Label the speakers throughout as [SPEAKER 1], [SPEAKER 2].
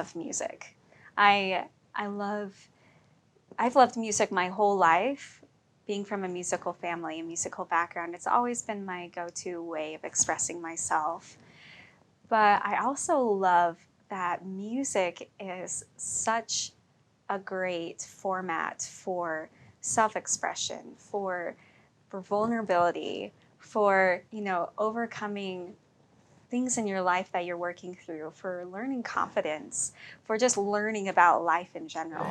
[SPEAKER 1] love music. I've loved music my whole life. Being from a musical family, a musical background, it's always been my go-to way of expressing myself. But I also love that music is such a great format for self-expression, for vulnerability, for overcoming things in your life that you're working through, for learning confidence, for just learning about life in general.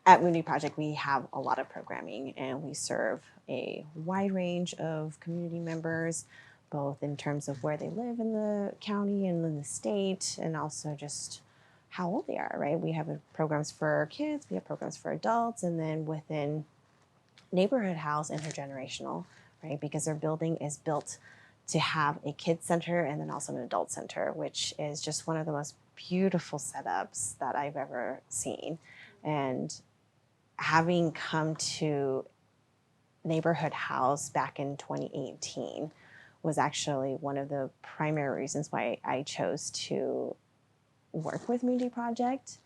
[SPEAKER 2] At Moody Project, we have a lot of programming, and we serve a wide range of community members, both in terms of where they live in the county and in the state, and also just how old they are, right? We have programs for kids, we have programs for adults, and then within Neighborhood House, Intergenerational, right? Because their building is built to have a kids center and then also an adult center, which is just one of the most beautiful setups that I've ever seen. And having come to Neighborhood House back in 2018 was actually one of the primary reasons why I chose to work with Moody Project.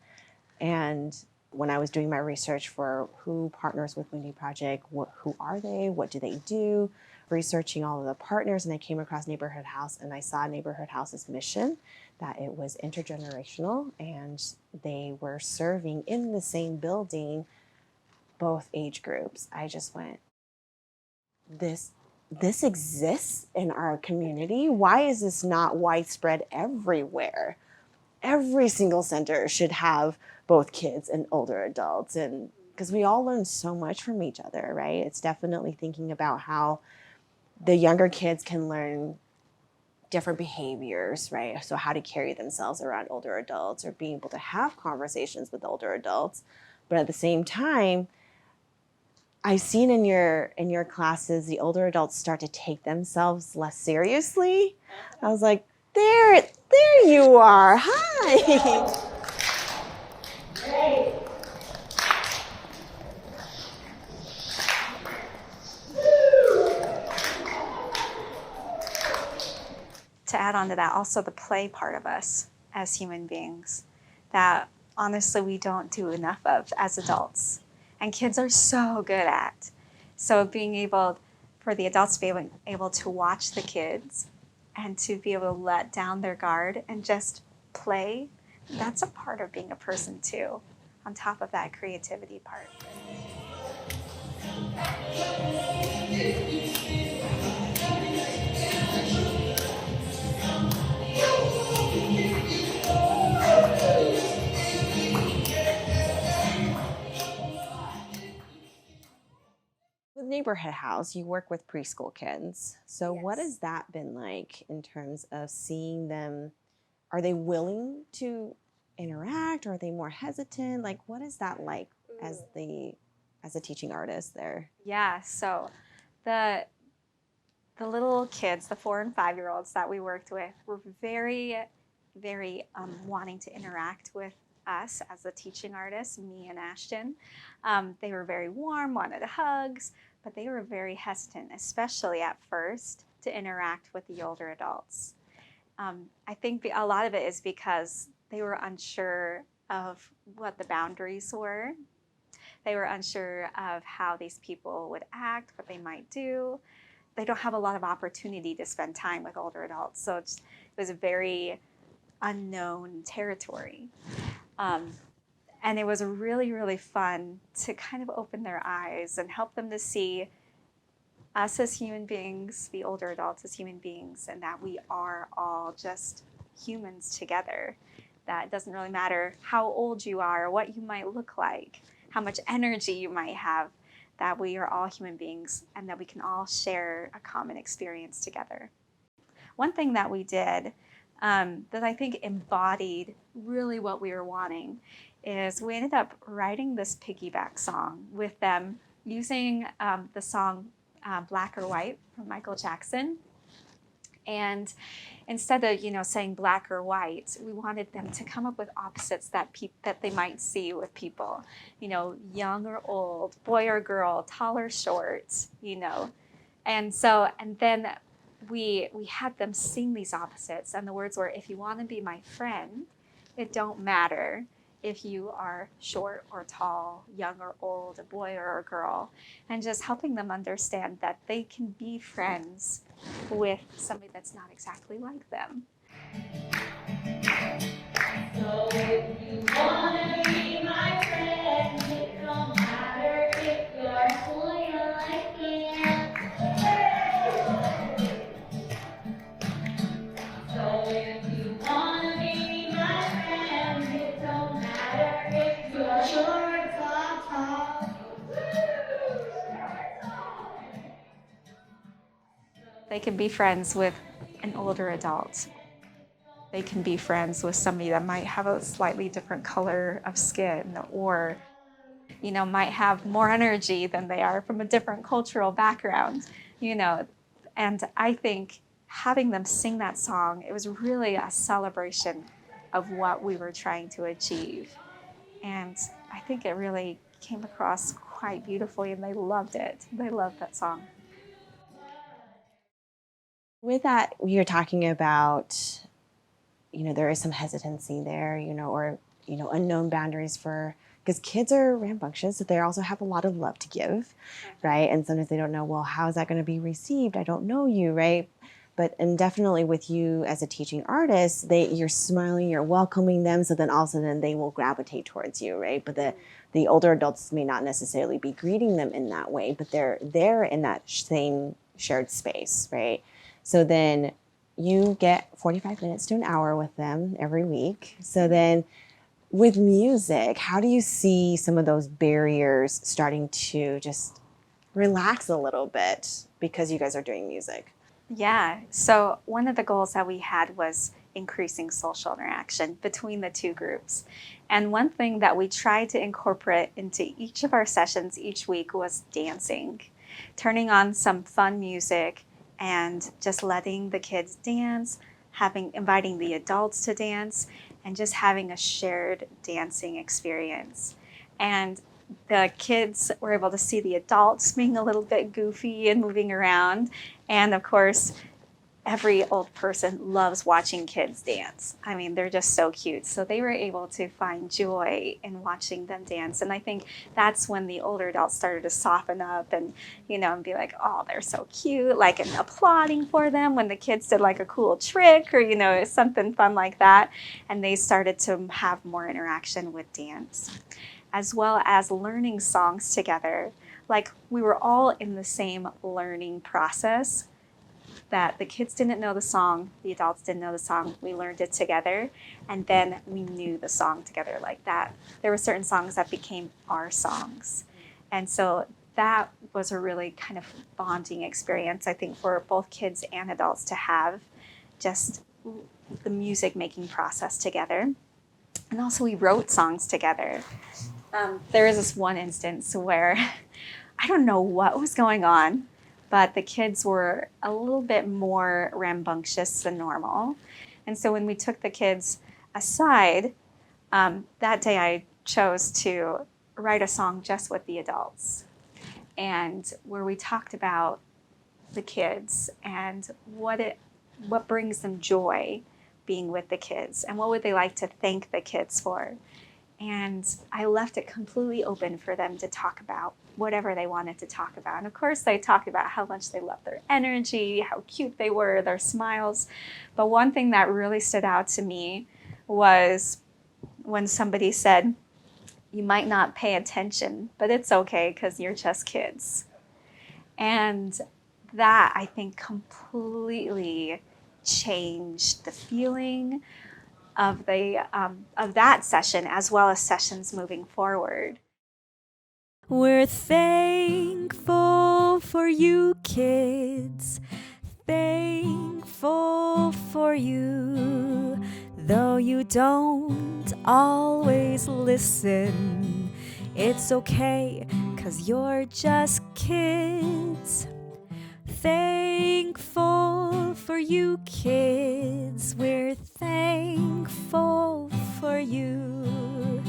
[SPEAKER 2] And when I was doing my research for who partners with Moody Project, who are they, what do they do, researching all of the partners, and I came across Neighborhood House, and I saw Neighborhood House's mission, that it was intergenerational, and they were serving in the same building both age groups. I just went, this exists in our community. Why is this not widespread everywhere? Every single center should have both kids and older adults, and because we all learn so much from each other, right? It's definitely thinking about how the younger kids can learn different behaviors, right? So how to carry themselves around older adults, or being able to have conversations with older adults. But at the same time, I've seen in your classes, the older adults start to take themselves less seriously. I was like, there you are. Hi.
[SPEAKER 1] To add on to that, also the play part of us as human beings that honestly we don't do enough of as adults. And kids are so good at. So being able for the adults to be able to watch the kids and to be able to let down their guard and just play, that's a part of being a person too, on top of that creativity part.
[SPEAKER 2] With Neighborhood House, you work with preschool kids. So
[SPEAKER 1] Yes.
[SPEAKER 2] What has that been like in terms of seeing them? Are they willing to interact, or are they more hesitant? Like, what is that like as a teaching artist there?
[SPEAKER 1] Yeah, so the little kids, the 4 and 5-year-olds that we worked with, were very, very wanting to interact with us as a teaching artist, me and Ashton. They were very warm, wanted hugs, but they were very hesitant, especially at first, to interact with the older adults. I think a lot of it is because they were unsure of what the boundaries were. They were unsure of how these people would act, what they might do. They don't have a lot of opportunity to spend time with older adults. So it was a very unknown territory. And it was really, really fun to kind of open their eyes and help them to see us as human beings, the older adults as human beings, and that we are all just humans together. That it doesn't really matter how old you are, or what you might look like, how much energy you might have, that we are all human beings and that we can all share a common experience together. One thing that we did that I think embodied really what we were wanting is we ended up writing this piggyback song with them using the song Black or White from Michael Jackson. And instead of, saying black or white, we wanted them to come up with opposites that they might see with people, young or old, boy or girl, tall or short, and then we had them sing these opposites, and the words were, if you want to be my friend, it don't matter if you are short or tall, young or old, a boy or a girl, and just helping them understand that they can be friends with somebody that's not exactly like them. So if you wanna be my friend, it don't matter if you're cool, you're like it. So if you wanna be my friend, it don't matter if you're short or tall. They can be friends with an older adult. They can be friends with somebody that might have a slightly different color of skin, or might have more energy than they are, from a different cultural background, and I think having them sing that song, it was really a celebration of what we were trying to achieve. And I think it really came across quite beautifully, and they loved it. They loved that song.
[SPEAKER 2] With that, you're talking about, there is some hesitancy there, or, unknown boundaries for, because kids are rambunctious, but they also have a lot of love to give, right? And sometimes they don't know, well, how is that going to be received? I don't know you, right? And definitely with you as a teaching artist, you're smiling, you're welcoming them, so then all of a sudden they will gravitate towards you, right? But the older adults may not necessarily be greeting them in that way, but they're there in that same shared space, right? So then you get 45 minutes to an hour with them every week. So then with music, how do you see some of those barriers starting to just relax a little bit because you guys are doing music?
[SPEAKER 1] Yeah. So one of the goals that we had was increasing social interaction between the two groups. And one thing that we tried to incorporate into each of our sessions each week was dancing, turning on some fun music and just letting the kids dance, inviting the adults to dance, and just having a shared dancing experience. And the kids were able to see the adults being a little bit goofy and moving around. And of course, every old person loves watching kids dance. I mean, they're just so cute. So they were able to find joy in watching them dance. And I think that's when the older adults started to soften up and, and be like, oh, they're so cute, like, and applauding for them when the kids did like a cool trick or, something fun like that. And they started to have more interaction with dance, as well as learning songs together. Like, we were all in the same learning process, that the kids didn't know the song, the adults didn't know the song, we learned it together, and then we knew the song together like that. There were certain songs that became our songs. And so that was a really kind of bonding experience, I think, for both kids and adults to have just the music making process together. And also we wrote songs together. There was this one instance where I don't know what was going on, but the kids were a little bit more rambunctious than normal. And so when we took the kids aside, that day I chose to write a song just with the adults, and where we talked about the kids and what brings them joy being with the kids, and what would they like to thank the kids for. And I left it completely open for them to talk about whatever they wanted to talk about. And of course, they talked about how much they loved their energy, how cute they were, their smiles. But one thing that really stood out to me was when somebody said, you might not pay attention, but it's okay because you're just kids. And that, I think, completely changed the feeling of that session, as well as sessions moving forward.
[SPEAKER 3] We're thankful for you, kids. Thankful for you. Though you don't always listen, it's okay, 'cause you're just kids. Thankful for you, kids. you.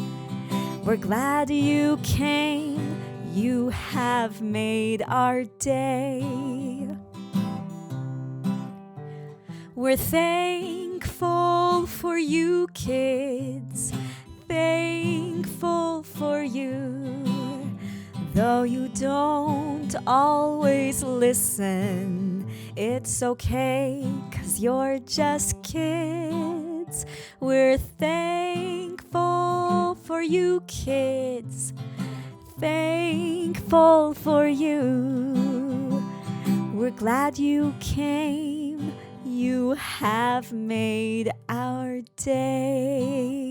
[SPEAKER 3] We're glad you came. You have made our day. We're thankful for you, kids. Thankful for you. Though you don't always listen, it's okay, 'cause you're just kids. We're thankful for you, kids. Thankful for you. We're glad you came. You have made our day.